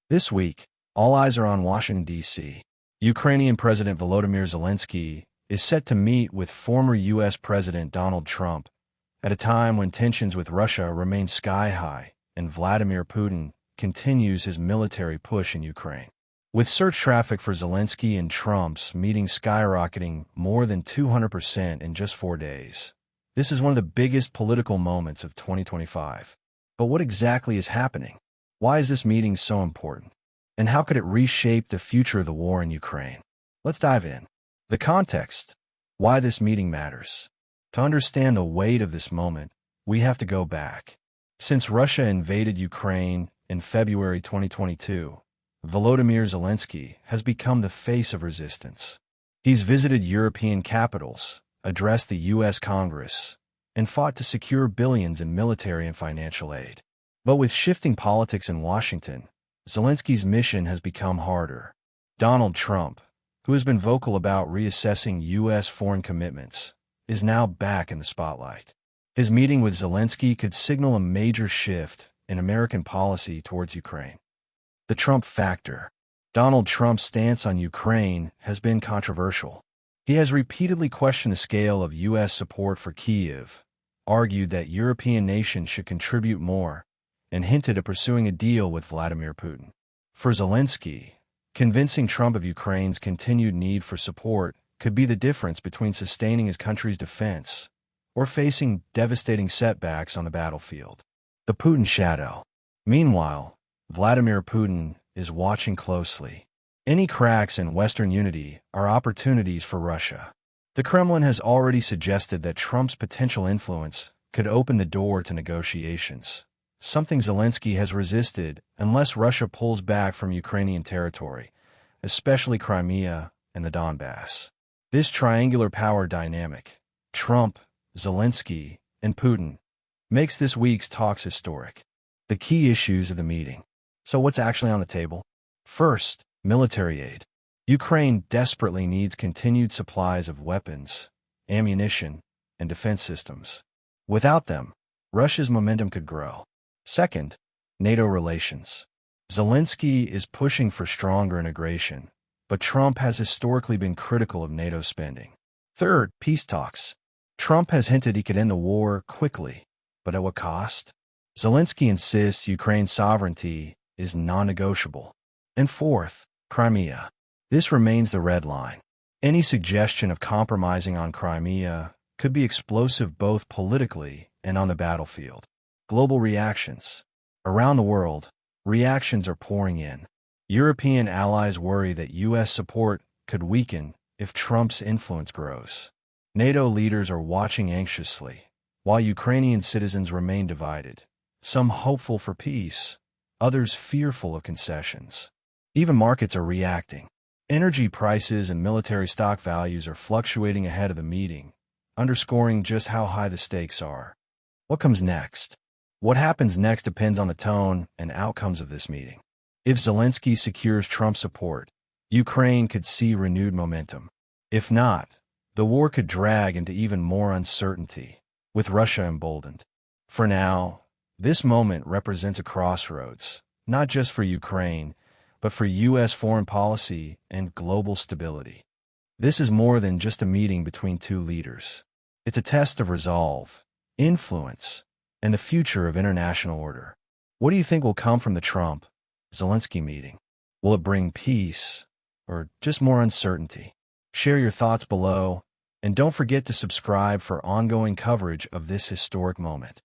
This week, all eyes are on Washington, D.C. Ukrainian President Volodymyr Zelensky is set to meet with former U.S. President Donald Trump at a time when tensions with Russia remain sky-high and Vladimir Putin continues his military push in Ukraine. With search traffic for Zelensky and Trump's meeting skyrocketing more than 200% in just 4 days, this is one of the biggest political moments of 2025. But what exactly is happening? Why is this meeting so important? And how could it reshape the future of the war in Ukraine? Let's dive in. The context. Why this meeting matters. To understand the weight of this moment, we have to go back. Since Russia invaded Ukraine in February 2022, Volodymyr Zelensky has become the face of resistance. He's visited European capitals, addressed the U.S. Congress, and fought to secure billions in military and financial aid. But with shifting politics in Washington, Zelensky's mission has become harder. Donald Trump, who has been vocal about reassessing U.S. foreign commitments, is now back in the spotlight. His meeting with Zelensky could signal a major shift in American policy towards Ukraine. The Trump factor. Donald Trump's stance on Ukraine has been controversial. He has repeatedly questioned the scale of U.S. support for Kyiv, argued that European nations should contribute more, and hinted at pursuing a deal with Vladimir Putin. For Zelensky, convincing Trump of Ukraine's continued need for support could be the difference between sustaining his country's defense or facing devastating setbacks on the battlefield. The Putin shadow. Meanwhile, Vladimir Putin is watching closely. Any cracks in Western unity are opportunities for Russia. The Kremlin has already suggested that Trump's potential influence could open the door to negotiations, something Zelensky has resisted unless Russia pulls back from Ukrainian territory, especially Crimea and the Donbass. This triangular power dynamic, Trump, Zelensky, and Putin, makes this week's talks historic. The key issues of the meeting. So what's actually on the table? First, military aid. Ukraine desperately needs continued supplies of weapons, ammunition, and defense systems. Without them, Russia's momentum could grow. Second, NATO relations. Zelensky is pushing for stronger integration, but Trump has historically been critical of NATO spending. Third, peace talks. Trump has hinted he could end the war quickly, but at what cost? Zelensky insists Ukraine's sovereignty is non-negotiable. And fourth, Crimea. This remains the red line. Any suggestion of compromising on Crimea could be explosive both politically and on the battlefield. Global reactions. Around the world, reactions are pouring in. European allies worry that U.S. support could weaken if Trump's influence grows. NATO leaders are watching anxiously, while Ukrainian citizens remain divided, some hopeful for peace, others fearful of concessions. Even markets are reacting. Energy prices and military stock values are fluctuating ahead of the meeting, underscoring just how high the stakes are. What comes next? What happens next depends on the tone and outcomes of this meeting. If Zelensky secures Trump's support, Ukraine could see renewed momentum. If not, the war could drag into even more uncertainty, with Russia emboldened. For now, this moment represents a crossroads, not just for Ukraine, but for U.S. foreign policy and global stability. This is more than just a meeting between two leaders. It's a test of resolve, influence, and the future of international order. What do you think will come from the Trump-Zelensky meeting? Will it bring peace, or just more uncertainty? Share your thoughts below, and don't forget to subscribe for ongoing coverage of this historic moment.